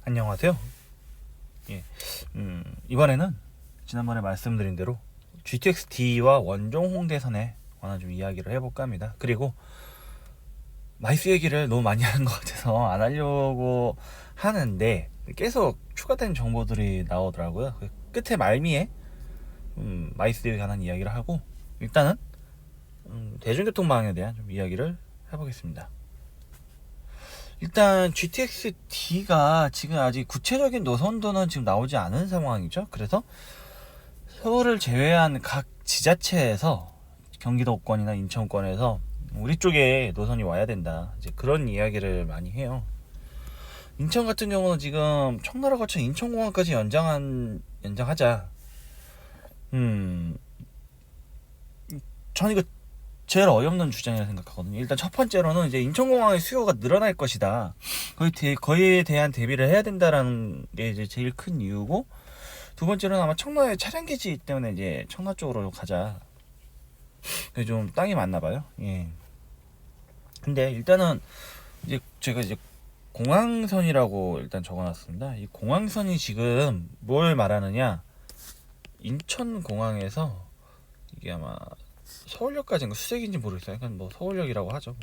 안녕하세요. 예, 이번에는 지난번에 말씀드린 대로 GTX-D와 원종 홍대선에 관한 좀 이야기를 해볼까 합니다. 그리고 마이스 얘기를 너무 많이 하는 것 같아서 안 하려고 하는데 계속 추가된 정보들이 나오더라고요. 끝에 말미에 마이스에 관한 이야기를 하고 일단은 대중교통망에 대한 좀 이야기를 해보겠습니다. 일단 GTX-D가 지금 아직 구체적인 노선도는 지금 나오지 않은 상황이죠. 그래서 서울을 제외한 각 지자체에서 경기도권이나 인천권에서 우리 쪽에 노선이 와야 된다, 이제 그런 이야기를 많이 해요. 인천 같은 경우는 지금 청나라 거쳐 인천공항까지 연장하자. 전 이거 제일 어이없는 주장이라 생각하거든요. 일단 첫 번째로는 이제 인천공항의 수요가 늘어날 것이다. 거기에 대한 대비를 해야 된다라는 게 이제 제일 큰 이유고, 두 번째로는 아마 청라의 차량기지 때문에 이제 청라 쪽으로 가자. 그게 좀 땅이 많나 봐요. 예. 근데 일단은 이제 제가 이제 공항선이라고 일단 적어놨습니다. 이 공항선이 지금 뭘 말하느냐? 인천공항에서 이게 아마 서울역까지인가 수색인지 모르겠어요. 그냥 뭐 서울역이라고 하죠.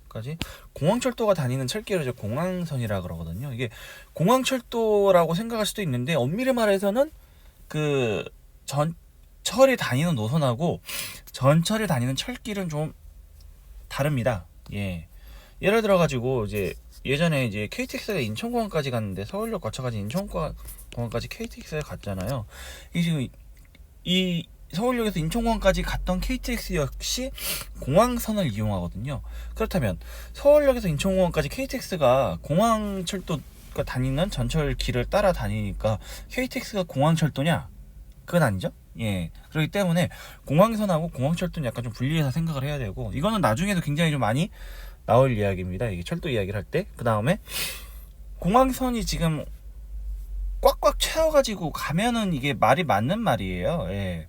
까지 공항철도가 다니는 철길을 이제 공항선이라 그러거든요. 이게 공항철도라고 생각할 수도 있는데 엄밀히 말해서는 그 전철이 다니는 노선하고 전철이 다니는 철길은 좀 다릅니다. 예. 예를 들어 가지고 이제 예전에 이제 KTX가 인천공항까지 갔는데 서울역 거쳐가지고 인천공항까지 KTX에 갔잖아요. 이게 지금 이 서울역에서 인천공항까지 갔던 KTX 역시 공항선을 이용하거든요. 그렇다면 서울역에서 인천공항까지 KTX가 공항철도가 다니는 전철길을 따라 다니니까 KTX가 공항철도냐? 그건 아니죠. 예. 그렇기 때문에 공항선하고 공항철도는 약간 좀 분리해서 생각을 해야 되고, 이거는 나중에도 굉장히 좀 많이 나올 이야기입니다. 이게 철도 이야기를 할 때. 그 다음에 공항선이 지금 꽉꽉 채워가지고 가면은 이게 말이 맞는 말이에요. 예.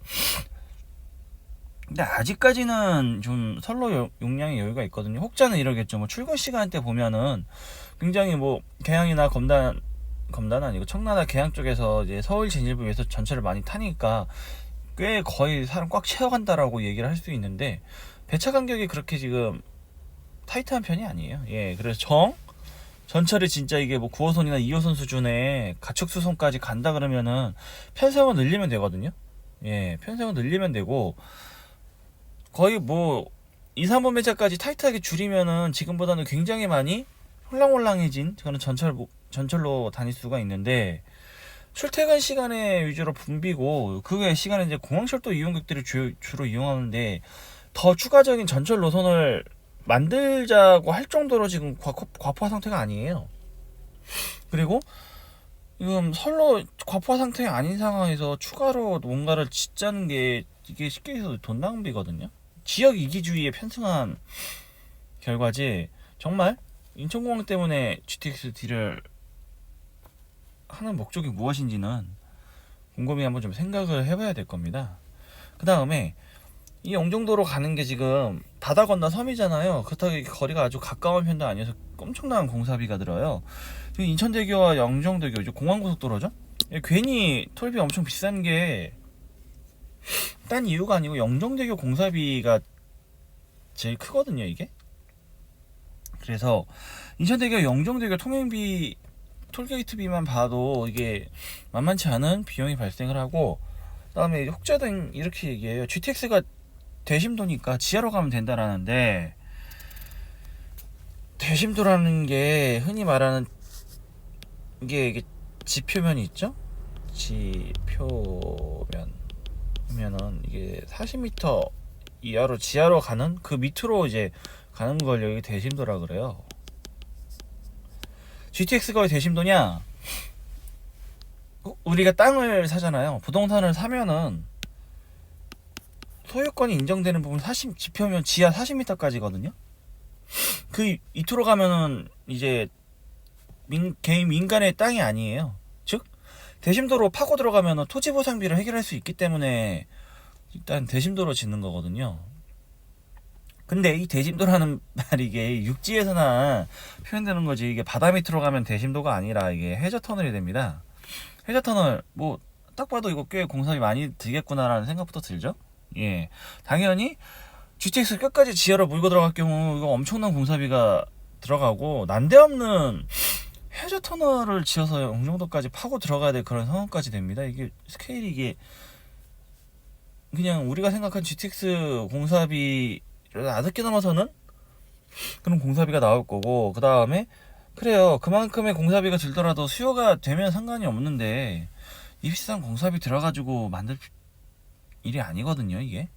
근데 아직까지는 좀 선로 용량의 여유가 있거든요. 혹자는 이러겠죠. 뭐 출근 시간대 보면은 굉장히 뭐 계양이나 검단 아니고 청라나 계양 쪽에서 이제 서울 진입을 위해서 전철을 많이 타니까 꽤 거의 사람 꽉 채워간다라고 얘기를 할 수 있는데, 배차 간격이 그렇게 지금 타이트한 편이 아니에요. 예. 그래서 전철이 진짜 이게 뭐 9호선이나 2호선 수준의 가축수선까지 간다 그러면은 편성을 늘리면 되거든요. 예, 편성을 늘리면 되고, 거의 뭐 2, 3번 배차까지 타이트하게 줄이면은 지금보다는 굉장히 많이 홀랑홀랑해진 그런 전철로 다닐 수가 있는데, 출퇴근 시간에 위주로 붐비고 그 외 시간에 이제 공항철도 이용객들이 주로 이용하는데 더 추가적인 전철 노선을 만들자고 할 정도로 지금 과포화 상태가 아니에요. 그리고 지금 선로 과포화 상태가 아닌 상황에서 추가로 뭔가를 짓자는 게 이게 쉽게 해서 돈 낭비거든요. 지역 이기주의에 편승한 결과지, 정말 인천공항 때문에 GTX-D를 하는 목적이 무엇인지는 곰곰이 한번 좀 생각을 해봐야 될 겁니다. 그 다음에 이 영종도로 가는 게 지금 바다 건너 섬이잖아요. 그렇다고 거리가 아주 가까운 편도 아니어서 엄청난 공사비가 들어요. 인천대교와 영종대교, 이제 공항고속도로죠. 괜히 톨비 엄청 비싼 게 딴 이유가 아니고 영종대교 공사비가 제일 크거든요, 이게. 그래서 인천대교 영종대교 통행비 톨게이트비만 봐도 이게 만만치 않은 비용이 발생을 하고, 그다음에 혹자든 이렇게 얘기해요. GTX가 대심도니까 지하로 가면 된다라는데, 대심도라는 게 흔히 말하는 이게 지표면이 있죠? 지표면 하면은 이게 40m 이하로 지하로 가는 그 밑으로 이제 가는 걸 여기 대심도라 그래요. GTX가 왜 대심도냐? 우리가 땅을 사잖아요. 부동산을 사면은 소유권이 인정되는 부분 지표면 지하 40m까지거든요. 그 이투로 가면은 이제 개인 민간의 땅이 아니에요. 즉 대심도로 파고 들어가면은 토지 보상비를 해결할 수 있기 때문에 일단 대심도로 짓는 거거든요. 근데 이 대심도라는 말이 이게 육지에서나 표현되는 거지, 이게 바다 밑으로 가면 대심도가 아니라 이게 해저 터널이 됩니다. 해저 터널 뭐 딱 봐도 이거 꽤 공사비 많이 들겠구나라는 생각부터 들죠. 예, 당연히 GTX 끝까지 지하로 물고 들어갈 경우 이거 엄청난 공사비가 들어가고, 난데없는 해저 터널을 지어서 영종도까지 파고 들어가야 될 그런 상황까지 됩니다. 이게 스케일이, 이게 그냥 우리가 생각한 GTX 공사비를 아득게 넘어서는 그런 공사비가 나올 거고, 그 다음에 그래요, 그만큼의 공사비가 들더라도 수요가 되면 상관이 없는데 이 비싼 공사비 들어가지고 만들 일이 아니거든요. 이게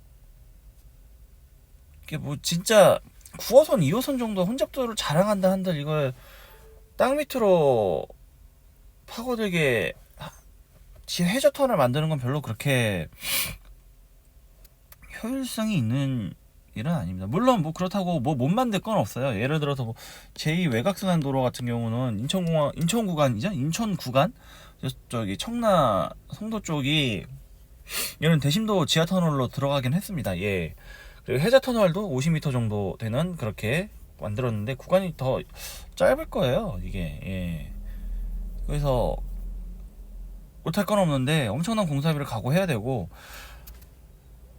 뭐 진짜 9호선 2호선 정도 혼잡도를 자랑한다 한들 이걸 땅 밑으로 파고들게 해저 터널 만드는 건 별로 그렇게 효율성이 있는 일은 아닙니다. 물론 뭐 그렇다고 뭐 못 만들 건 없어요. 예를 들어서 뭐 제2 외곽순환도로 같은 경우는 인천 구간이죠. 인천 구간 저기 청라 송도 쪽이 이런 대심도 지하 터널로 들어가긴 했습니다. 예. 그리고 해저 터널도 50m 정도 되는 그렇게 만들었는데 구간이 더 짧을 거예요. 이게 예. 그래서 못할 건 없는데 엄청난 공사비를 각오해야 되고,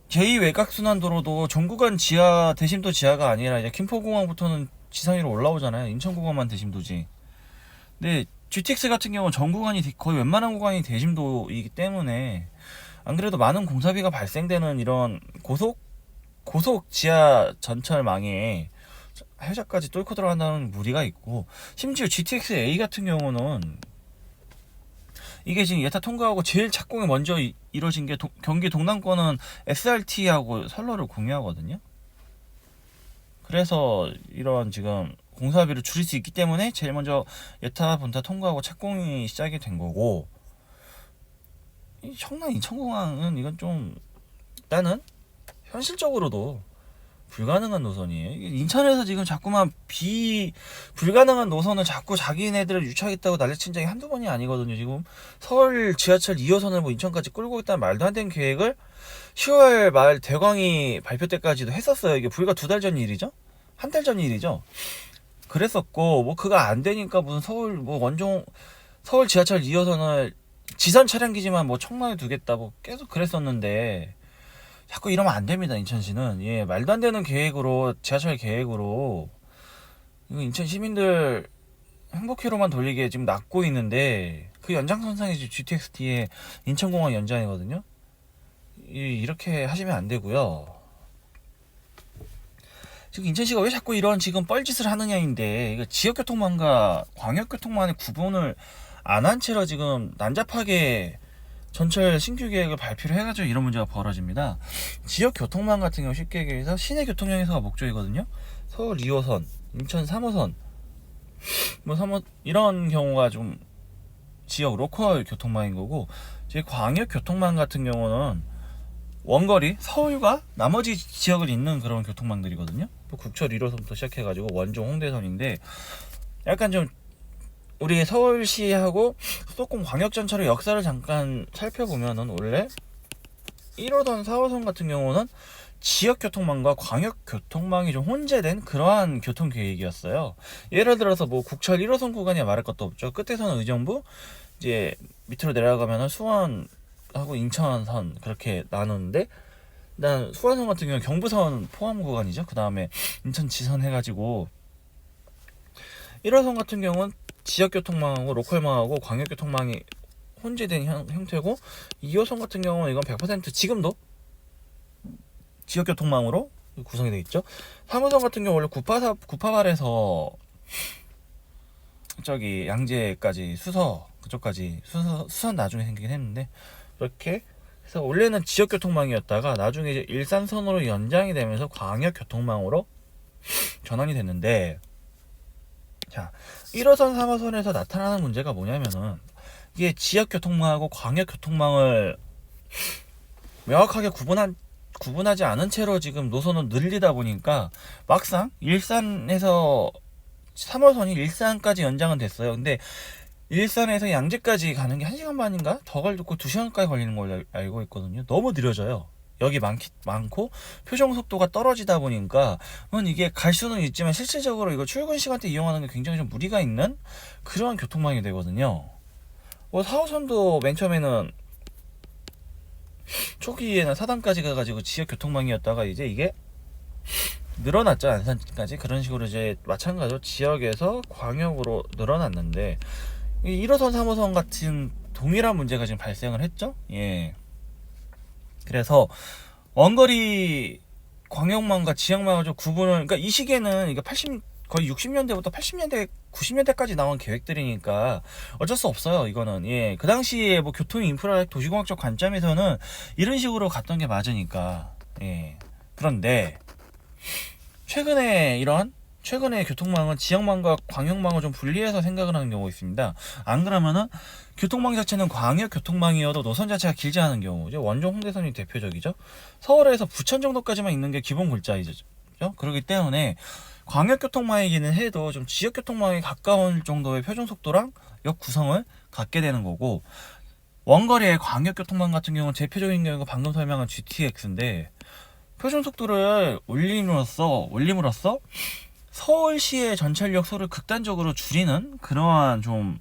제2 외곽순환도로도 전구간 지하 대심도 지하가 아니라 이제 김포공항부터는 지상 위로 올라오잖아요. 인천공항만 대심도지. 근데 GTX 같은 경우는 전 구간이 거의 웬만한 구간이 대심도이기 때문에 안 그래도 많은 공사비가 발생되는 이런 고속 지하 전철망에 해저까지 뚫고 들어간다는 무리가 있고, 심지어 GTX A 같은 경우는 이게 지금 예타 통과하고 제일 착공이 먼저 이루어진 게 경기 동남권은 SRT하고 선로를 공유하거든요. 그래서 이런 지금 공사비를 줄일 수 있기 때문에 제일 먼저 예타 본타 통과하고 착공이 시작이 된 거고, 이 청라 인천공항은 이건 좀 일단은 현실적으로도 불가능한 노선이에요. 인천에서 지금 자꾸만 불가능한 노선을 자꾸 자기네들을 유치하겠다고 난리친 적이 한두 번이 아니거든요. 지금 서울 지하철 2호선을 뭐 인천까지 끌고 있다는 말도 안 되는 계획을 10월 말 대광이 발표 때까지도 했었어요. 이게 불과 2달 전 일이죠? 한 달 전 일이죠? 그랬었고, 뭐 그거 안 되니까 무슨 서울 지하철 2호선을 지선 차량 기지만 뭐 청라에 두겠다 뭐 계속 그랬었는데, 자꾸 이러면 안 됩니다. 인천시는 예, 말도 안 되는 계획으로, 지하철 계획으로 이거 인천 시민들 행복회로만 돌리게 지금 낚고 있는데, 그 연장선상이 지금 GTX-D의 인천공항 연장이거든요. 이렇게 하시면 안 되고요. 지금 인천시가 왜 자꾸 이런 지금 뻘짓을 하느냐인데, 이거 지역교통망과 광역교통망의 구분을 안 한 채로 지금 난잡하게 전철 신규 계획을 발표를 해가지고 이런 문제가 벌어집니다. 지역 교통망 같은 경우 쉽게 얘기해서 시내 교통형에서가 목적이거든요. 서울 2호선, 인천 3호선, 뭐 3호 이런 경우가 좀 지역 로컬 교통망인 거고, 제 광역 교통망 같은 경우는 원거리 서울과 나머지 지역을 잇는 그런 교통망들이거든요. 뭐 국철 1호선부터 시작해가지고 원종 홍대선인데, 약간 좀 우리 서울시하고 수도권 광역전철의 역사를 잠깐 살펴보면은 원래 1호선, 4호선 같은 경우는 지역교통망과 광역교통망이 좀 혼재된 그러한 교통계획이었어요. 예를 들어서 뭐 국철 1호선 구간이 말할 것도 없죠. 끝에서는 의정부, 이제 밑으로 내려가면은 수원하고 인천선 그렇게 나누는데, 일단 수원선 같은 경우는 경부선 포함 구간이죠. 그 다음에 인천 지선 해가지고 1호선 같은 경우는 지역교통망하고 로컬망하고 광역교통망이 혼재된 형태고, 2호선 같은 경우는 이건 100% 지금도 지역교통망으로 구성이 되어 있죠. 3호선 같은 경우 원래 구파발에서 저기 양재까지 그쪽까지 수선 나중에 생기긴 했는데, 그렇게 해서 원래는 지역교통망이었다가 나중에 이제 일산선으로 연장이 되면서 광역교통망으로 전환이 됐는데, 자, 1호선, 3호선에서 나타나는 문제가 뭐냐면은, 이게 지역교통망하고 광역교통망을 명확하게 구분하지 않은 채로 지금 노선을 늘리다 보니까 막상 일산에서 3호선이 일산까지 연장은 됐어요. 근데 일산에서 양재까지 가는 게 1시간 반인가? 더 걸리고 2시간까지 걸리는 걸로 알고 있거든요. 너무 느려져요. 역이 많고 표정 속도가 떨어지다 보니까 이게 갈 수는 있지만 실질적으로 이거 출근 시간대 이용하는 게 굉장히 좀 무리가 있는 그러한 교통망이 되거든요. 4호선도 맨 처음에는 초기에는 사단까지 가가지고 지역 교통망이었다가 이제 이게 늘어났죠. 안산까지. 그런 식으로 이제 마찬가지로 지역에서 광역으로 늘어났는데 1호선 3호선 같은 동일한 문제가 지금 발생을 했죠. 예. 그래서 원거리 광역망과 지역망을 좀 구분을, 그러니까 이 시기에는 이게 거의 60년대부터 80년대 90년대까지 나온 계획들이니까 어쩔 수 없어요. 이거는. 예. 그 당시에 뭐 교통 인프라 도시공학적 관점에서는 이런 식으로 갔던 게 맞으니까. 예. 그런데 최근에 교통망은 지역망과 광역망을 좀 분리해서 생각을 하는 경우가 있습니다. 안 그러면은 교통망 자체는 광역 교통망이어도 노선 자체가 길지 않은 경우죠. 원종 홍대선이 대표적이죠. 서울에서 부천 정도까지만 있는 게 기본 골자이죠. 그렇기 때문에 광역 교통망이기는 해도 좀 지역 교통망에 가까운 정도의 표준 속도랑 역 구성을 갖게 되는 거고, 원거리의 광역 교통망 같은 경우는 대표적인 경우가 방금 설명한 GTX인데, 표준 속도를 올림으로써 서울시의 전철역 수를 극단적으로 줄이는 그러한 좀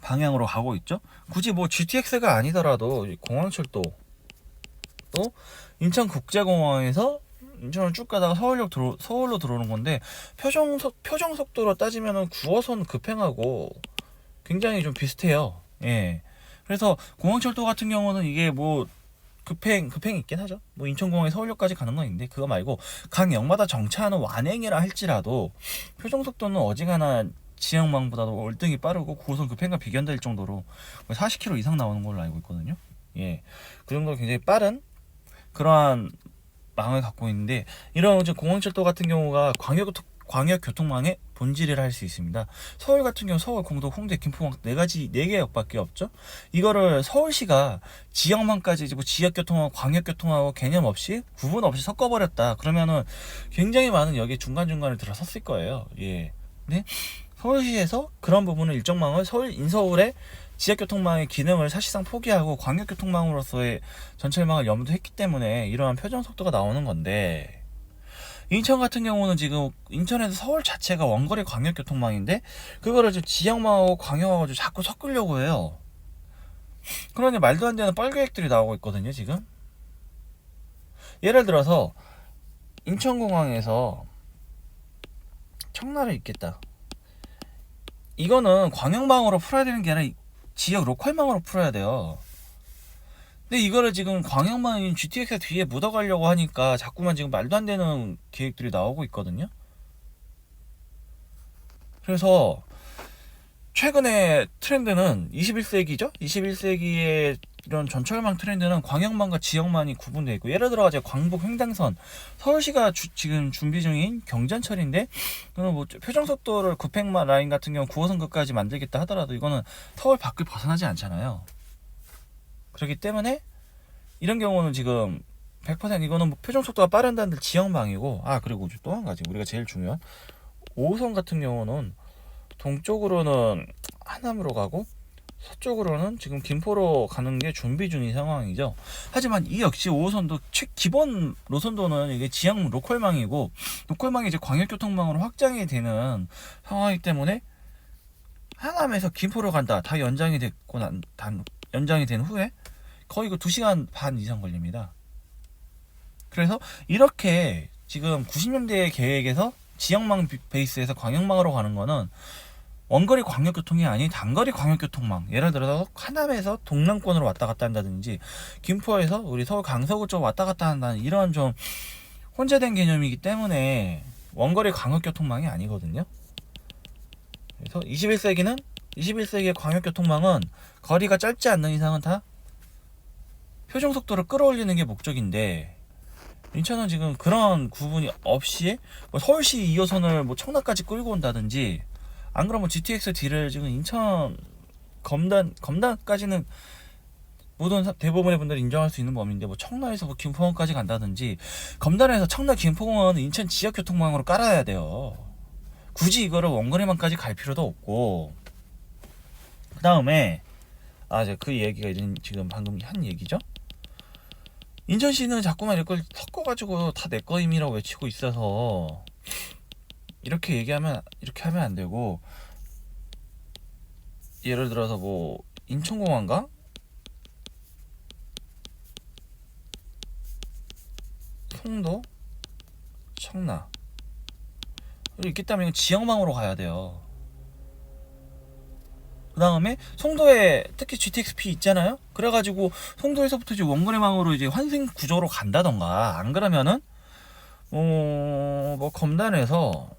방향으로 가고 있죠. 굳이 뭐 GTX가 아니더라도 공항철도 또 인천국제공항에서 인천을 쭉 가다가 서울로 들어오는 건데, 표정 속도로 따지면은 9호선 급행하고 굉장히 좀 비슷해요. 예. 그래서 공항철도 같은 경우는 이게 뭐 급행이 있긴 하죠. 뭐 인천공항에 서울역까지 가는 건 있는데, 그거 말고 각 역마다 정차하는 완행이라 할지라도 표정 속도는 어지간한 지역망보다도 월등히 빠르고 9호선 급행과 비견될 정도로 40km 이상 나오는 걸로 알고 있거든요. 예. 그 정도로 굉장히 빠른 그러한 망을 갖고 있는데, 이런 공항철도 같은 경우가 광역 교통망의 본질이라 할 수 있습니다. 서울 같은 경우 서울, 공도, 홍대, 김포항 4개 역밖에 없죠. 이거를 서울시가 지역망까지 뭐 지역교통하고 광역교통하고 개념 없이 구분 없이 섞어버렸다. 그러면은 굉장히 많은 역이 중간중간에 들어섰을 거예요. 예. 근데 서울시에서 그런 부분을 일정망을 인서울의 지역교통망의 기능을 사실상 포기하고 광역교통망으로서의 전철망을 염두했기 때문에 이러한 표준 속도가 나오는 건데, 인천 같은 경우는 지금 인천에서 서울 자체가 원거리 광역교통망인데 그거를 좀 지역망하고 광역하고 좀 자꾸 섞으려고 해요. 그러니 말도 안 되는 뻘계획들이 나오고 있거든요. 지금 예를 들어서 인천공항에서 청라를 잇겠다. 이거는 광역망으로 풀어야 되는 게 아니라 지역 로컬망으로 풀어야 돼요. 근데 이거를 지금 광역망인 GTX 뒤에 묻어가려고 하니까 자꾸만 지금 말도 안 되는 계획들이 나오고 있거든요. 그래서 최근에 트렌드는 21세기죠? 21세기의 이런 전철망 트렌드는 광역망과 지역망이 구분되어 있고, 예를 들어 광복 횡단선, 서울시가 지금 준비 중인 경전철인데, 뭐 표정속도를 급행만 라인 같은 경우 9호선까지 만들겠다 하더라도 이거는 서울 밖을 벗어나지 않잖아요. 그렇기 때문에 이런 경우는 지금 100% 이거는 뭐 표정속도가 빠른다는 지역망이고, 그리고 또 한 가지 우리가 제일 중요한 5호선 같은 경우는 동쪽으로는 하남으로 가고 서쪽으로는 지금 김포로 가는 게 준비 중인 상황이죠. 하지만 이 역시 5호선도 기본 노선도는 이게 지역 로컬망이고, 로컬망이 이제 광역교통망으로 확장이 되는 상황이기 때문에 하남에서 김포로 간다 다 연장이 된 후에 거의 2시간 반 이상 걸립니다. 그래서 이렇게 지금 90년대 계획에서 지역망 베이스에서 광역망으로 가는 거는 원거리 광역교통이 아닌 단거리 광역교통망, 예를 들어서 하남에서 동남권으로 왔다 갔다 한다든지 김포에서 우리 서울 강서구 쪽 왔다 갔다 한다는 이런 좀 혼재된 개념이기 때문에 원거리 광역교통망이 아니거든요. 그래서 21세기의 광역교통망은 거리가 짧지 않는 이상은 다 표준속도를 끌어올리는 게 목적인데, 인천은 지금 그런 구분이 없이 뭐 서울시 2호선을 뭐 청라까지 끌고 온다든지, 안 그러면 GTX D를 지금 인천 검단까지는 모든 대부분의 분들이 인정할 수 있는 범위인데, 뭐 청라에서 뭐 김포공항까지 간다든지, 검단에서 청라 김포공항은 인천 지역교통망으로 깔아야 돼요. 굳이 이거를 원거리만까지 갈 필요도 없고. 그 다음에 제가 그 얘기가 지금 방금 한 얘기죠. 인천시는 자꾸만 이걸 섞어가지고 다 내 거임이라고 외치고 있어서 이렇게 얘기하면 이렇게 하면 안 되고, 예를 들어서 뭐 인천공항과 송도, 청라 있기 때문에 지역망으로 가야 돼요. 그 다음에 송도에 특히 GTX-P 있잖아요. 그래가지고 송도에서부터 이제 원거리망으로 이제 환승 구조로 간다던가, 안 그러면은 뭐 검단에서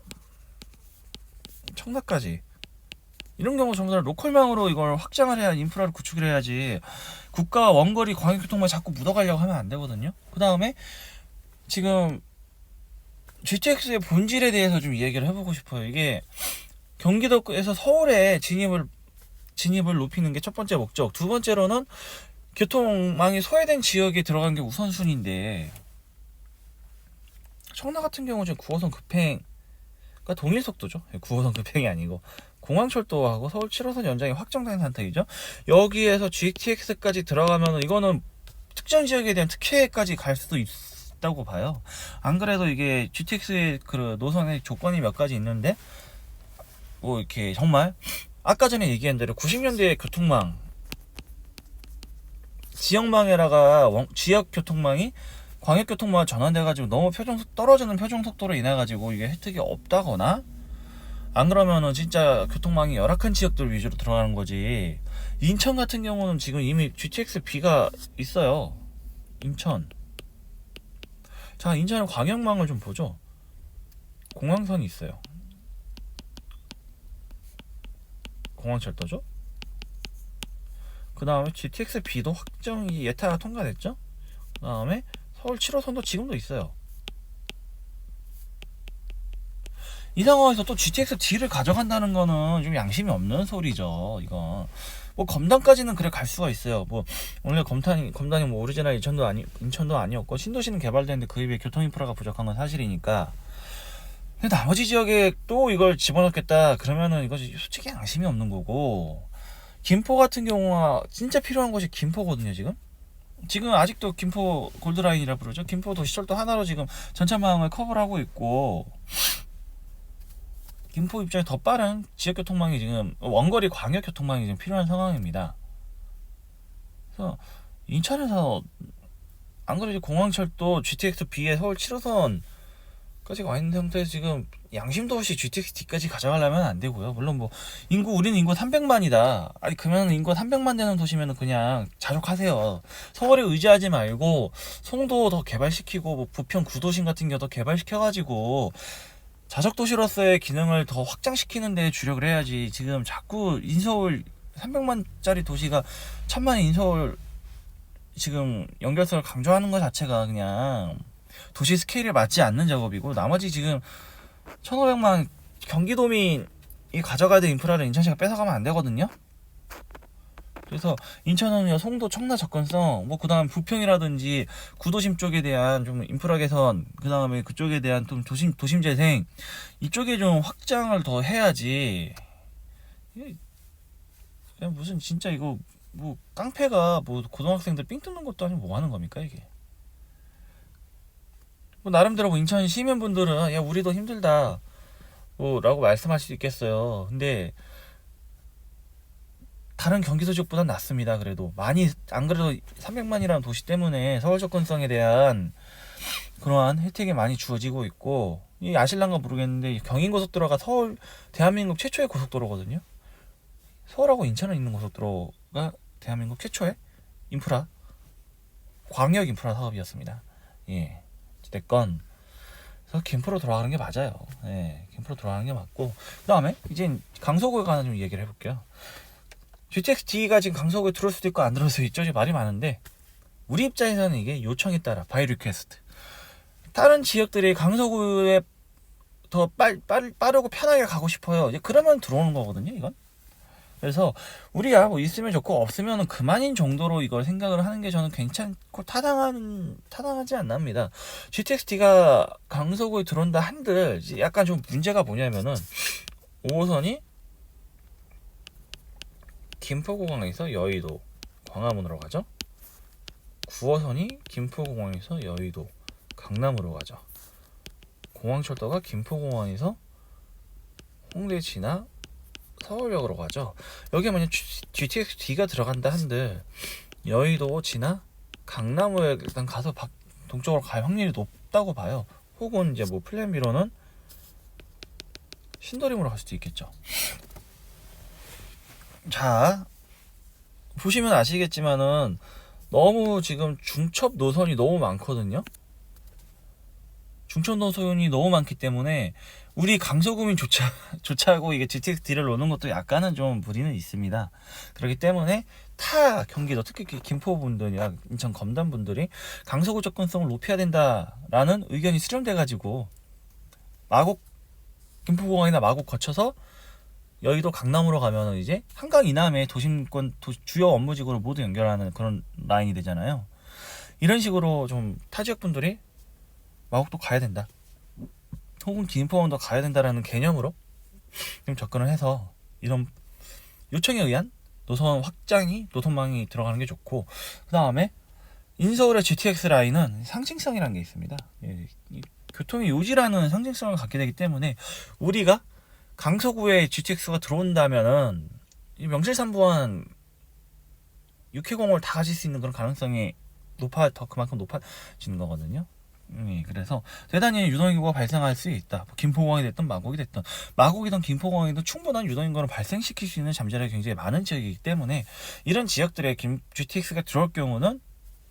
청라까지 이런 경우 전부 다 로컬망으로 이걸 확장을 해야, 인프라를 구축을 해야지 국가 원거리 광역교통망 자꾸 묻어가려고 하면 안 되거든요. 그 다음에 지금 GTX의 본질에 대해서 좀 이야기를 해보고 싶어요. 이게 경기도에서 서울에 진입을 높이는 게 첫 번째 목적. 두 번째로는 교통망이 소외된 지역에 들어간 게 우선순위인데, 청라 같은 경우 지금 9호선 급행, 그러니까 동일 속도죠. 9호선 급행이 아니고 공항철도하고 서울 7호선 연장이 확정된 상태이죠. 여기에서 GTX까지 들어가면 이거는 특정 지역에 대한 특혜까지 갈 수도 있다고 봐요. 안 그래도 이게 GTX의 그 노선의 조건이 몇 가지 있는데, 뭐 이렇게 정말 아까 전에 얘기한 대로 90년대의 교통망, 지역망에다가 지역 교통망이 광역 교통망 전환돼가지고 너무 떨어지는 표준 속도로 인해가지고 이게 혜택이 없다거나, 안 그러면은 진짜 교통망이 열악한 지역들 위주로 들어가는 거지. 인천 같은 경우는 지금 이미 GTX-B가 있어요. 인천. 자, 인천의 광역망을 좀 보죠. 공항선이 있어요. 공항철도죠. 그 다음에 GTX-B도 확정이 예타가 통과됐죠. 그 다음에 서울 7호선도 지금도 있어요. 이 상황에서 또 GTX-D를 가져간다는 거는 좀 양심이 없는 소리죠. 이건 뭐 검단까지는 그래 갈 수가 있어요. 뭐 원래 검단이 뭐 오리지널 인천도 아니었고, 신도시는 개발되는데 그에 비해 교통 인프라가 부족한 건 사실이니까. 근데 나머지 지역에 또 이걸 집어넣겠다 그러면은 이거 솔직히 양심이 없는 거고. 김포 같은 경우가 진짜 필요한 곳이 김포거든요. 지금 아직도 김포 골드라인이라 부르죠. 김포 도시철도 하나로 지금 전체망을 커버를 하고 있고, 김포 입장에 더 빠른 지역교통망이 지금 원거리 광역교통망이 지금 필요한 상황입니다. 그래서 인천에서 안 그래도 공항철도 GTX-B에 서울 7호선까지 와 있는 상태에서 지금 양심도 없이 GTX-D까지 가져가려면 안 되고요. 물론 뭐 우리는 인구 300만이다. 아니 그러면 인구 300만 되는 도시면은 그냥 자족하세요. 서울에 의지하지 말고 송도 더 개발시키고, 뭐 부평 구도심 같은 거 더 개발시켜가지고 자석도시로서의 기능을 더 확장시키는 데 주력을 해야지. 지금 자꾸 인서울 300만짜리 도시가 1000만의 인서울 지금 연결선을 강조하는 것 자체가 그냥 도시 스케일에 맞지 않는 작업이고, 나머지 지금 1500만 경기도민이 가져가야 될 인프라를 인천시가 뺏어가면 안 되거든요. 그래서 인천은 송도, 청라 접근성, 뭐 그다음 부평이라든지 구도심 쪽에 대한 좀 인프라 개선, 그다음에 그쪽에 대한 좀 도심 재생, 이쪽에 좀 확장을 더 해야지. 그냥 무슨 진짜 이거 뭐 깡패가 뭐 고등학생들 삥 뜯는 것도 아니고 뭐 하는 겁니까 이게? 뭐 나름대로 뭐 인천 시민분들은 야 우리도 힘들다 뭐라고 말씀할 수 있겠어요. 근데 다른 경기도 지역보단 낫습니다. 그래도 많이, 안 그래도 300만이라는 도시 때문에 서울 접근성에 대한 그러한 혜택이 많이 주어지고 있고, 이 아실랑가 모르겠는데 경인고속도로가 대한민국 최초의 고속도로거든요. 서울하고 인천에 있는 고속도로가 대한민국 최초의 인프라, 광역 인프라 사업이었습니다. 예, 어쨌건 그래서 김포로 돌아가는 게 맞아요. 예, 김포로 돌아가는 게 맞고, 그 다음에 이제 강서구에 관한 좀 얘기를 해볼게요. GTX-D가 지금 강서구에 들어올 수도 있고 안 들어올 수도 있죠. 말이 많은데, 우리 입장에서는 이게 요청에 따라 바이 리퀘스트, 다른 지역들이 강서구에 더 빠르고 편하게 가고 싶어요. 이제 그러면 들어오는 거거든요, 이건. 그래서 우리야 뭐 있으면 좋고 없으면 그만인 정도로 이걸 생각을 하는 게 저는 괜찮고 타당하지 않나 합니다. GTX-D가 강서구에 들어온다 한들 약간 좀 문제가 뭐냐면은 5호선이 김포공항에서 여의도, 광화문으로 가죠. 9호선이 김포공항에서 여의도, 강남으로 가죠. 공항철도가 김포공항에서 홍대 지나 서울역으로 가죠. 여기에 만약 GTX-D가 들어간다 한들 여의도 지나 강남을 일단 가서 동쪽으로 갈 확률이 높다고 봐요. 혹은 이제 뭐 플랜 B로는 신도림으로 갈 수도 있겠죠. 자, 보시면 아시겠지만은 너무 지금 중첩 노선이 너무 많거든요. 중첩 노선이 너무 많기 때문에 우리 강서구민조차고 이게 GTX-D를 놓는 것도 약간은 좀 무리는 있습니다. 그렇기 때문에 타 경기도, 특히 김포분들이나 인천 검단분들이 강서구 접근성을 높여야 된다라는 의견이 수렴돼가지고 마곡, 김포공항이나 마곡 거쳐서 여의도 강남으로 가면은 이제 한강 이남의 도심권 주요 업무지구를 모두 연결하는 그런 라인이 되잖아요. 이런 식으로 좀 타 지역 분들이 마곡도 가야 된다, 혹은 김포공항도 가야 된다라는 개념으로 좀 접근을 해서 이런 요청에 의한 노선 확장이, 노선망이 들어가는 게 좋고, 그 다음에 인서울의 GTX 라인은 상징성이라는 게 있습니다. 이 교통의 요지라는 상징성을 갖게 되기 때문에 우리가 강서구에 GTX가 들어온다면은 이 명실상부한 육해공을 다 가질 수 있는 그런 가능성이 그만큼 높아지는 거거든요. 그래서 대단히 유동인구가 발생할 수 있다. 김포공항이 됐든 마곡이 됐든, 마곡이든 김포공항이든 충분한 유동인구를 발생시킬 수 있는 잠재력이 굉장히 많은 지역이기 때문에 이런 지역들에 GTX가 들어올 경우는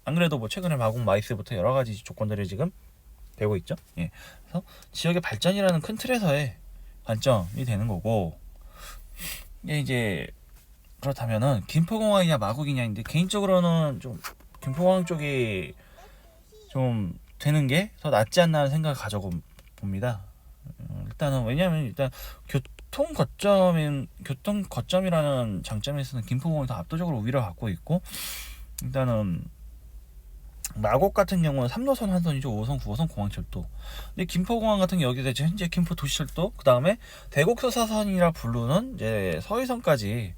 안 그래도 뭐 최근에 마곡 마이스부터 여러 가지 조건들이 지금 되고 있죠. 그래서 지역의 발전이라는 큰 틀에서의 관점이 되는 거고, 이제 그렇다면은 김포공항이냐 마곡이냐인데, 개인적으로는 좀 김포공항 쪽이 좀 되는 게 더 낫지 않나 하는 생각을 가져봅니다. 일단은 왜냐하면 일단 교통 거점이라는 장점에서는 김포공항이 더 압도적으로 우위를 갖고 있고, 일단은 마곡 같은 경우는 3노선 한선이죠. 5호선, 9호선 공항철도. 근데 김포공항 같은 경우 여기가 현재 김포 도시철도, 그 다음에 대곡서사선이라 부르는 이제 서해선까지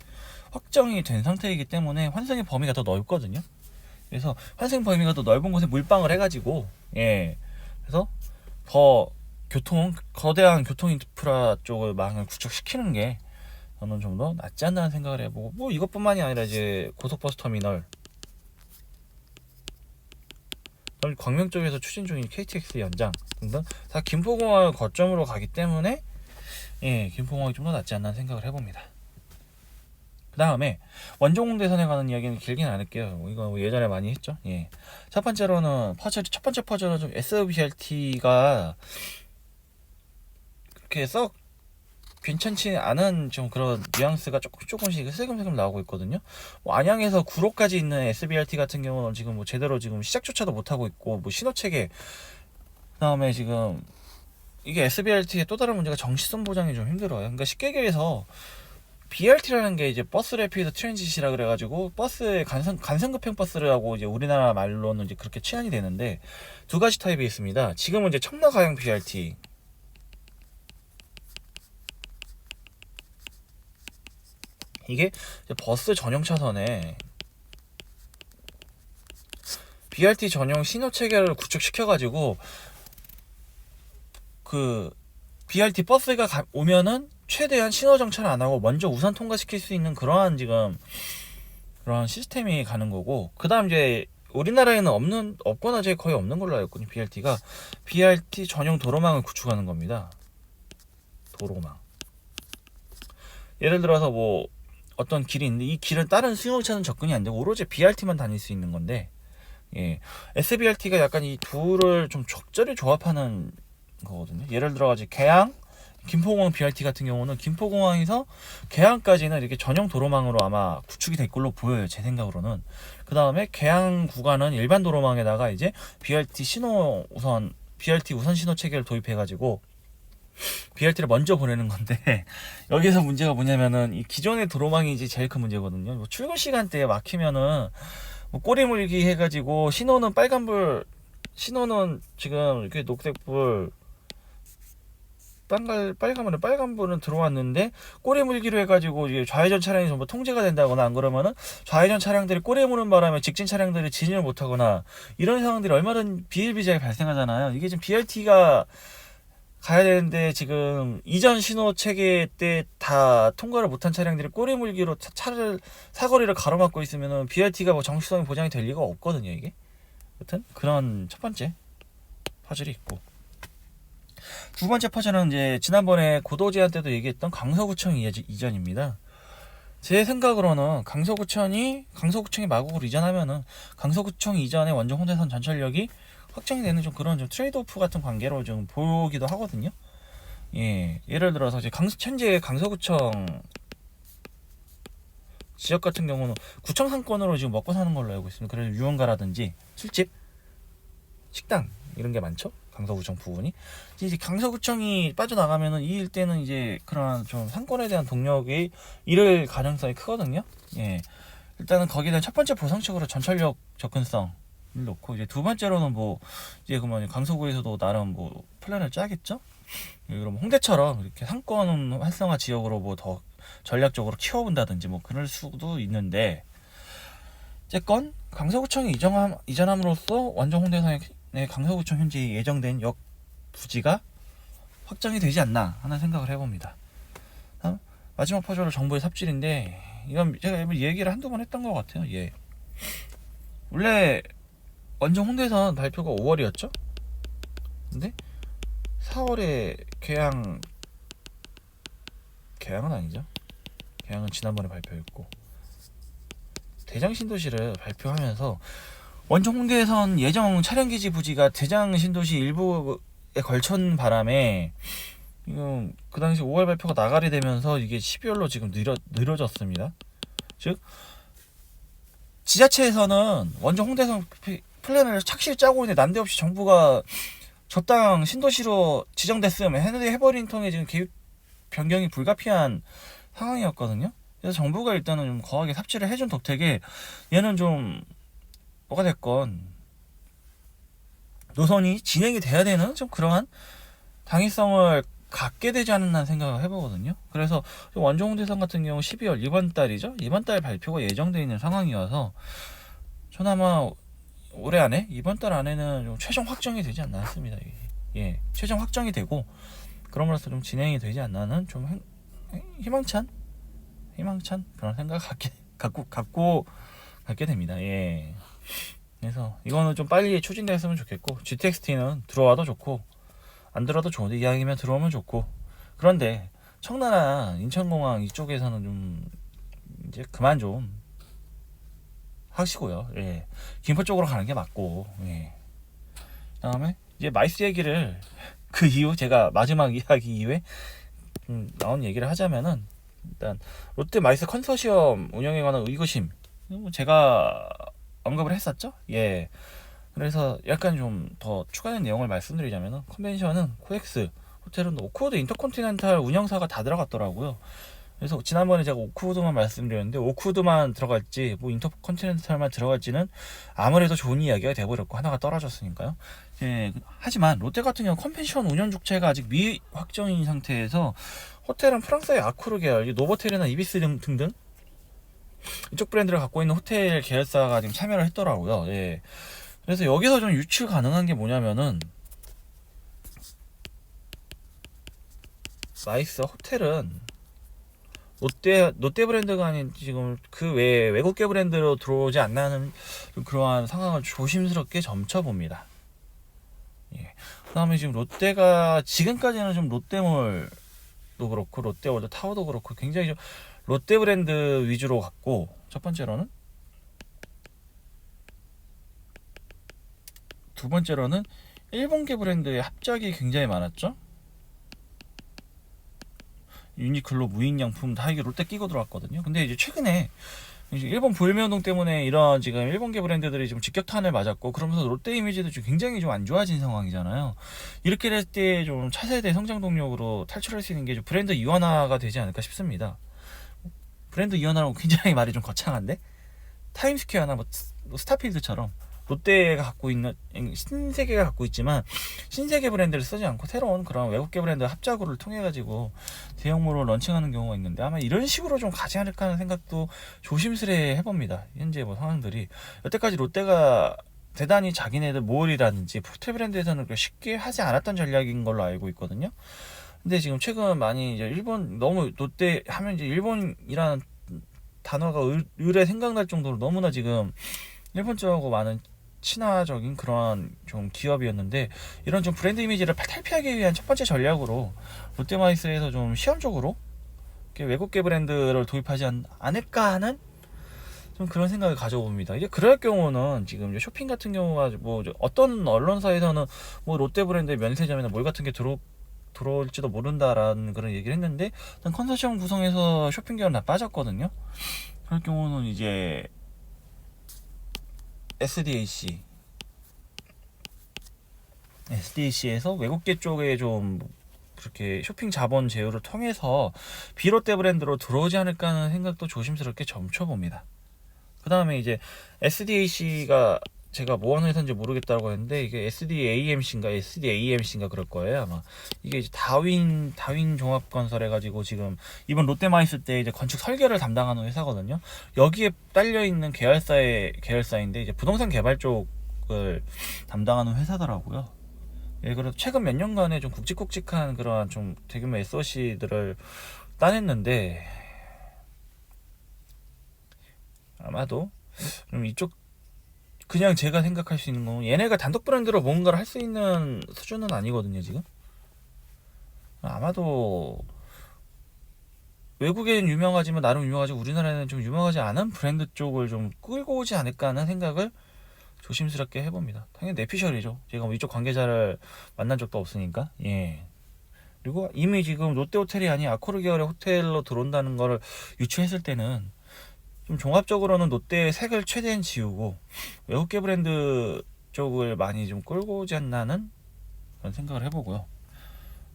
확정이 된 상태이기 때문에 환승의 범위가 더 넓거든요. 그래서 환승 범위가 더 넓은 곳에 물방을 해가지고, 그래서 더 거대한 교통 인프라 쪽을 망을 구축시키는 게 저는 좀 더 낫지 않나 생각을 해보고, 뭐 이것뿐만이 아니라 이제 고속버스 터미널, 광명 쪽에서 추진 중인 KTX 연장 등등 다 김포공항을 거점으로 가기 때문에 김포공항이 좀 더 낫지 않나 생각을 해봅니다. 그 다음에 원종대선에 관한 이야기는 길게는 안 할게요. 이거 예전에 많이 했죠. 첫 번째로는 첫 번째 퍼즐은 좀 SBRT가 그렇게 썩 괜찮지 않은 좀 그런 뉘앙스가 조금씩 슬금슬금 나오고 있거든요. 뭐 안양에서 구로까지 있는 SBRT 같은 경우는 지금 뭐 제대로 지금 시작조차도 못하고 있고, 뭐 신호체계, 그 다음에 지금 이게 SBRT의 또 다른 문제가 정시성 보장이 좀 힘들어요. 그러니까 쉽게 얘기해서 BRT라는 게 이제 버스 래피드 트랜짓이라 그래가지고 버스의 간선급형 버스라고 이제 우리나라 말로는 이제 그렇게 치환이 되는데, 두 가지 타입이 있습니다. 지금은 이제 첨가가형 BRT, 이게 버스 전용 차선에 BRT 전용 신호 체계를 구축시켜가지고 그 BRT 버스가 오면은 최대한 신호 정차를 안 하고 먼저 우선 통과시킬 수 있는 그러한 지금 그런 시스템이 가는 거고, 그 다음 이제 우리나라에는 없거나 이제 거의 없는 걸로 알고 있거든요. BRT 전용 도로망을 구축하는 겁니다. 도로망. 예를 들어서 뭐 어떤 길이 있는데 이 길은 다른 승용차는 접근이 안 되고 오로지 BRT만 다닐 수 있는 건데, SBRT가 약간 이 둘을 좀 적절히 조합하는 거거든요. 예를 들어가지고 개항, 김포공항 BRT 같은 경우는 김포공항에서 개항까지는 이렇게 전용 도로망으로 아마 구축이 될 걸로 보여요, 제 생각으로는. 그 다음에 개항 구간은 일반 도로망에다가 이제 BRT 우선 신호 체계를 도입해가지고 BRT를 먼저 보내는 건데, 여기서 문제가 뭐냐면은 이 기존의 도로망이 이제 제일 큰 문제거든요. 뭐 출근 시간대에 막히면은 뭐 꼬리 물기 해가지고 신호는 빨간불, 신호는 지금 이렇게 녹색불, 빨간불은 들어왔는데 꼬리 물기로 해가지고 이게 좌회전 차량이 전부 통제가 된다거나 안 그러면은 좌회전 차량들이 꼬리 무는 바람에 직진 차량들이 진입을 못하거나 이런 상황들이 얼마든 비일비재하게 발생하잖아요. 이게 지금 BRT가 가야 되는데 지금 이전 신호 체계 때 다 통과를 못한 차량들이 꼬리 물기로 차를 사거리를 가로막고 있으면은 BRT가 뭐 정시성이 보장이 될 리가 없거든요. 이게 여튼 그런 첫 번째 퍼즐이 있고, 두 번째 퍼즐은 이제 지난번에 고도 제한 때도 얘기했던 강서구청 이전입니다. 제 생각으로는 강서구청이 마곡으로 이전하면은 강서구청 이전의 원정 홍대선 전철역이 확정이 되는 좀 그런 좀 트레이드오프 같은 관계로 좀 보기도 하거든요. 예, 예를 들어서 이제 현재 강서구청 지역 같은 경우는 구청 상권으로 지금 먹고 사는 걸로 알고 있습니다. 그래서 유흥가라든지 술집, 식당 이런 게 많죠. 강서구청 부분이 이제 강서구청이 빠져나가면은 이 일대는 이제 그런 좀 상권에 대한 동력이 잃을 가능성이 크거든요. 예, 일단은 거기에 대한 첫 번째 보상책으로 전철역 접근성 놓고, 이제 두 번째로는 뭐 이제 그러면 강서구에서도 나름 뭐 플랜을 짜겠죠. 그럼 홍대처럼 이렇게 상권 활성화 지역으로 뭐 더 전략적으로 키워본다든지 뭐 그럴 수도 있는데, 어쨌건 강서구청이 이전함으로써 원정 홍대선의 강서구청 현재 예정된 역 부지가 확정이 되지 않나 하는 생각을 해봅니다. 마지막 퍼즐은 정부의 삽질인데, 이건 제가 얘기를 한두 번 했던 것 같아요. 예. 원래 원정 홍대선 발표가 5월이었죠? 근데 4월에 개항은 아니죠. 개항은 지난번에 발표했고, 대장신도시를 발표하면서 원정 홍대선 예정 차량기지 부지가 대장신도시 일부에 걸친 바람에 그 당시 5월 발표가 나가게 되면서 이게 12월로 지금 늘어졌습니다. 즉 지자체에서는 원정 홍대선 플랜을 착실히 짜고 있는데 난데없이 정부가 저땅 신도시로 지정됐으면 해버린 통에 지금 계획 변경이 불가피한 상황이었거든요. 그래서 정부가 일단은 좀 거하게 삽질을 해준 덕택에 얘는 좀 뭐가 됐건 노선이 진행이 돼야 되는 좀 그러한 당위성을 갖게 되지 않나 생각을 해보거든요. 그래서 원정 홍대선 같은 경우 12월 이번 달 발표가 예정되어 있는 상황이어서 저는 아마 올해 안에, 이번 달 안에는 좀 최종 확정이 되지 않나 했습니다. 예, 최종 확정이 되고 그럼으로써 좀 진행이 되지 않나는 좀 희망찬 그런 생각 갖고 됩니다. 예. 그래서 이거는 좀 빨리 추진됐으면 좋겠고, GTX-T는 들어와도 좋고 안 들어와도 좋은데 이왕이면 들어오면 좋고, 그런데 청라나 인천공항 이쪽에서는 좀 이제 그만 좀 하시고요. 예. 김포 쪽으로 가는 게 맞고, 예. 그다음에 이제 마이스 얘기를 그 이후 제가 마지막 이야기 이후에 나온 얘기를 하자면은, 일단 롯데 마이스 컨소시엄 운영에 관한 의구심 제가 언급을 했었죠. 예. 그래서 약간 좀 더 추가된 내용을 말씀드리자면은, 컨벤션은 코엑스, 호텔은 오크우드 인터컨티넨탈 운영사가 다 들어갔더라고요. 그래서 지난번에 제가 오크우드만 말씀드렸는데 오크우드만 들어갈지 뭐 인터컨티넨탈만 들어갈지는 아무래도 좋은 이야기가 돼버렸고 하나가 떨어졌으니까요. 예, 하지만 롯데 같은 경우 컨벤션 운영 주체가 아직 미확정인 상태에서 호텔은 프랑스의 아쿠르 계열, 노보텔이나 이비스 등등 이쪽 브랜드를 갖고 있는 호텔 계열사가 지금 참여를 했더라고요. 예. 그래서 여기서 좀 유추 가능한 게 뭐냐면은, 마이스 호텔은 롯데 브랜드가 아닌 지금 그 외에 외국계 브랜드로 들어오지 않나는 그러한 상황을 조심스럽게 점쳐봅니다. 예. 그 다음에 지금 롯데가 지금까지는 좀 롯데몰도 그렇고 롯데월드 타워도 그렇고 굉장히 좀 롯데 브랜드 위주로 갔고, 첫 번째로는, 두 번째로는 일본계 브랜드의 합작이 굉장히 많았죠. 유니클로, 무인양품 다 이게 롯데 끼고 들어왔거든요. 근데 이제 최근에 일본 불매운동 때문에 이런 지금 일본계 브랜드들이 좀 직격탄을 맞았고, 그러면서 롯데 이미지도 좀 굉장히 좀 안 좋아진 상황이잖아요. 이렇게 될 때 좀 차세대 성장 동력으로 탈출할 수 있는 게 좀 브랜드 이원화가 되지 않을까 싶습니다. 브랜드 이원화라고 굉장히 말이 좀 거창한데, 타임스퀘어나 뭐 스타필드처럼 롯데가 갖고 있는 신세계가 갖고 있지만 신세계 브랜드를 쓰지 않고 새로운 그런 외국계 브랜드 합작으로를 통해 가지고 대형으로 런칭하는 경우가 있는데 아마 이런 식으로 좀 가지 않을까 하는 생각도 조심스레 해봅니다. 현재 뭐 상황들이 여태까지 롯데가 대단히 자기네들 몰이라든지 호텔 브랜드에서는 쉽게 하지 않았던 전략인 걸로 알고 있거든요. 근데 지금 최근 많이 이제 일본 너무 롯데 하면 이제 일본이라는 단어가 을에 생각날 정도로 너무나 지금 일본 쪽하고 많은 친화적인 그런 좀 기업이었는데 이런 좀 브랜드 이미지를 탈피하기 위한 첫 번째 전략으로 롯데마이스에서 좀 시험적으로 외국계 브랜드를 도입하지 않을까 하는 좀 그런 생각을 가져봅니다. 이제 그럴 경우는 지금 이제 쇼핑 같은 경우가 뭐 어떤 언론사에서는 뭐 롯데 브랜드의 면세점이나 몰 같은 게 들어올지도 모른다라는 그런 얘기를 했는데 컨소시엄 구성해서 쇼핑 계열은 다 빠졌거든요. 그럴 경우는 이제 SDAC에서 외국계 쪽에 좀 그렇게 쇼핑 자본 제휴를 통해서 비롯데 브랜드로 들어오지 않을까 하는 생각도 조심스럽게 점쳐봅니다. 그 다음에 이제 SDAC가 제가 뭐 하는 회사인지 모르겠다고 했는데 이게 SDAMC인가 그럴 거예요 아마. 이게 이제 다윈 종합건설 해가지고 지금 이번 롯데마이스 때 이제 건축 설계를 담당하는 회사거든요. 여기에 딸려 있는 계열사인데 이제 부동산 개발 쪽을 담당하는 회사더라고요. 예, 그래서 최근 몇 년간에 좀 굵직굵직한 그러한 좀 대규모 SOC들을 따냈는데 아마도 좀 이쪽 그냥 제가 생각할 수 있는 건 얘네가 단독 브랜드로 뭔가를 할 수 있는 수준은 아니거든요 지금. 아마도 외국에는 유명하지만 나름 유명하지 우리나라에는 좀 유명하지 않은 브랜드 쪽을 좀 끌고 오지 않을까 하는 생각을 조심스럽게 해봅니다. 당연히 내피셜이죠. 제가 뭐 이쪽 관계자를 만난 적도 없으니까. 예. 그리고 이미 지금 롯데호텔이 아닌 아코르 계열의 호텔로 들어온다는 거를 유추했을 때는 좀 종합적으로는 롯데의 색을 최대한 지우고 외국계 브랜드 쪽을 많이 좀 끌고 오지 않나는 그런 생각을 해보고요.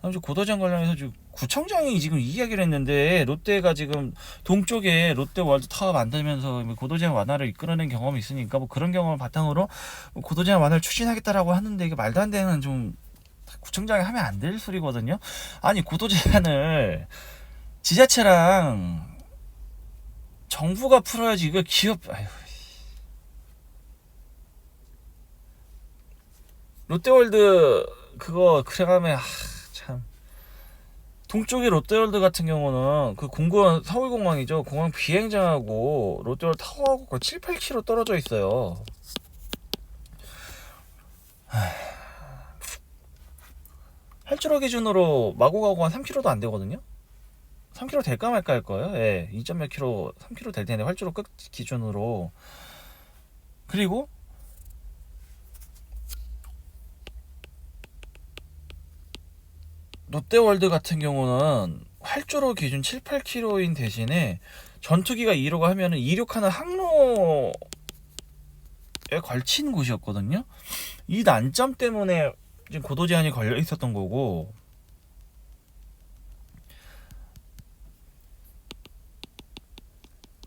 다음 주 고도장 관련해서 지금 구청장이 지금 이야기를 했는데 롯데가 지금 동쪽에 롯데월드 타워 만들면서 고도장 완화를 이끌어낸 경험이 있으니까 뭐 그런 경험을 바탕으로 고도장 완화를 추진하겠다라고 하는데 이게 말도 안 되는 좀 구청장이 하면 안 될 소리거든요. 아니 고도제한을 지자체랑 정부가 풀어야지 이거 기업 아휴. 롯데월드 그거 그래가면 참 동쪽의 롯데월드 같은 경우는 그 공군 서울공항이죠. 공항 비행장하고 롯데월드 타워하고 거의 7, 8km 떨어져 있어요. 활주로 기준으로 마고 가고 한 3km도 안 되거든요. 3km 될까 말까 할 거예요. 예, 2점 몇 km, 3km 될 텐데 활주로 끝 기준으로. 그리고 롯데월드 같은 경우는 활주로 기준 7, 8km인 대신에 전투기가 이륙을 하면은 이륙하는 항로에 걸친 곳이었거든요. 이 난점 때문에 지금 고도 제한이 걸려 있었던 거고.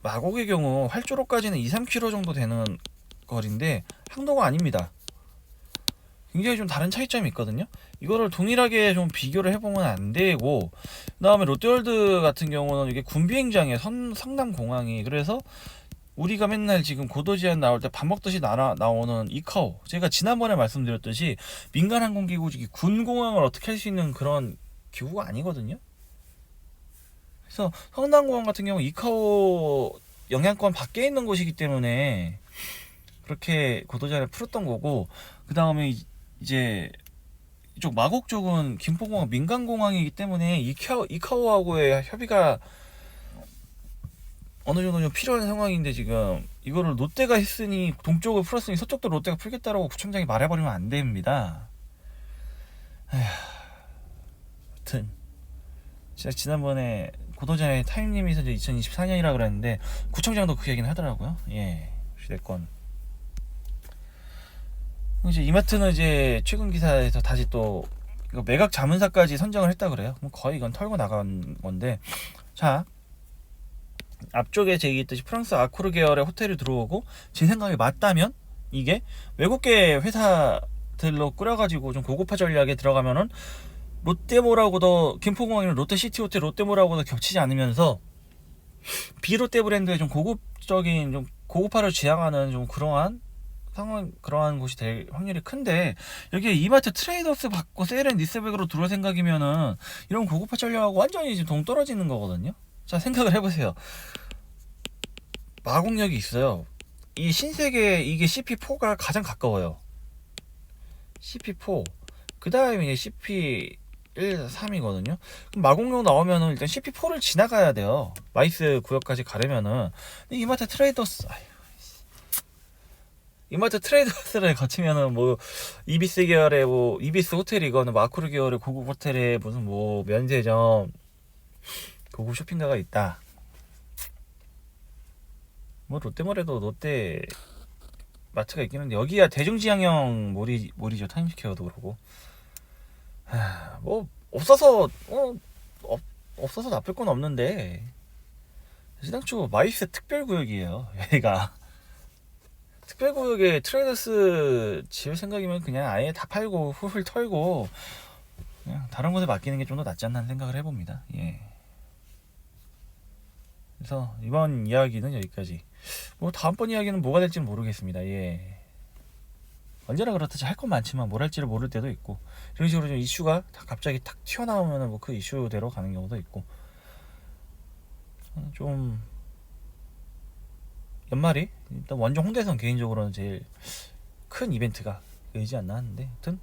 마곡의 경우 활주로까지는 2, 3km 정도 되는 거리인데 항도가 아닙니다. 굉장히 좀 다른 차이점이 있거든요. 이거를 동일하게 좀 비교를 해보면 안 되고, 그 다음에 롯데월드 같은 경우는 이게 군비행장에 성남공항이, 그래서 우리가 맨날 지금 고도 제한 나올 때 밥 먹듯이 나오는 이카오, 제가 지난번에 말씀드렸듯이 민간 항공기구직이 군공항을 어떻게 할 수 있는 그런 기구가 아니거든요. 그래서 성남공항 같은 경우 이카오 영향권 밖에 있는 곳이기 때문에 그렇게 고도 제한을 풀었던 거고, 그 다음에 이제 이쪽 마곡 쪽은 김포공항 민간공항이기 때문에 이카오하고의 협의가 어느 정도 좀 필요한 상황인데 지금 이거를 롯데가 했으니 동쪽을 풀었으니 서쪽도 롯데가 풀겠다라고 구청장이 말해버리면 안 됩니다. 아무튼 제가 지난번에 고도전에 타임님이 이제 2024년이라 그랬는데 구청장도 그 얘기는 하더라고요. 예, 시대권. 이제 이마트는 이제 최근 기사에서 다시 또 매각 자문사까지 선정을 했다 그래요. 그럼 거의 이건 털고 나간 건데, 자 앞쪽에 제기했듯이 프랑스 아코르 계열의 호텔이 들어오고 제 생각에 맞다면 이게 외국계 회사들로 꾸려가지고 좀 고급화 전략에 들어가면은 롯데몰하고도 김포공항이나 롯데시티호텔, 롯데몰하고도 겹치지 않으면서 비롯데 브랜드의 좀 고급적인 좀 고급화를 지향하는 좀 그러한 상황, 그러한 곳이 될 확률이 큰데, 여기에 이마트 트레이더스 받고 세일앤 리스백으로 들어올 생각이면은 이런 고급화 전략하고 완전히 지금 동떨어지는 거거든요. 자, 생각을 해보세요. 마곡역이 있어요. 이 신세계 이게 CP4가 가장 가까워요. CP4. 그 다음에 이제 CP 1, 3이거든요. 그럼 마곡역 나오면은 일단 CP4를 지나가야 돼요. 마이스 구역까지 가려면은. 근데 이마트 트레이더스, 이마트 트레이더스를 거치면은 뭐 이비스 계열의 뭐 이비스 호텔이거나 마크로 계열의 고급 호텔에 무슨 뭐 면세점, 고급 쇼핑가가 있다. 뭐 롯데몰에도 롯데 마트가 있긴 한데 여기야 대중지향형 몰이죠. 타임스퀘어도 그러고. 뭐 없어서 없어서 나쁠 건 없는데 시당초 마이스 특별구역이에요. 여기가 특별구역에 트레이더스 지을 생각이면 그냥 아예 다 팔고 훌훌 털고 그냥 다른 곳에 맡기는 게 좀 더 낫지 않나 하는 생각을 해봅니다. 예. 그래서 이번 이야기는 여기까지. 뭐 다음번 이야기는 뭐가 될지는 모르겠습니다. 예. 언제나 그렇듯이 할 건 많지만 뭘 할지를 모를 때도 있고, 이런 식으로 좀 이슈가 갑자기 탁 튀어나오면 뭐 그 이슈대로 가는 경우도 있고, 좀 연말이 일단 원정 홍대선 개인적으로는 제일 큰 이벤트가 되지 않나 하는데, 아무튼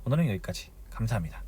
오늘은 여기까지. 감사합니다.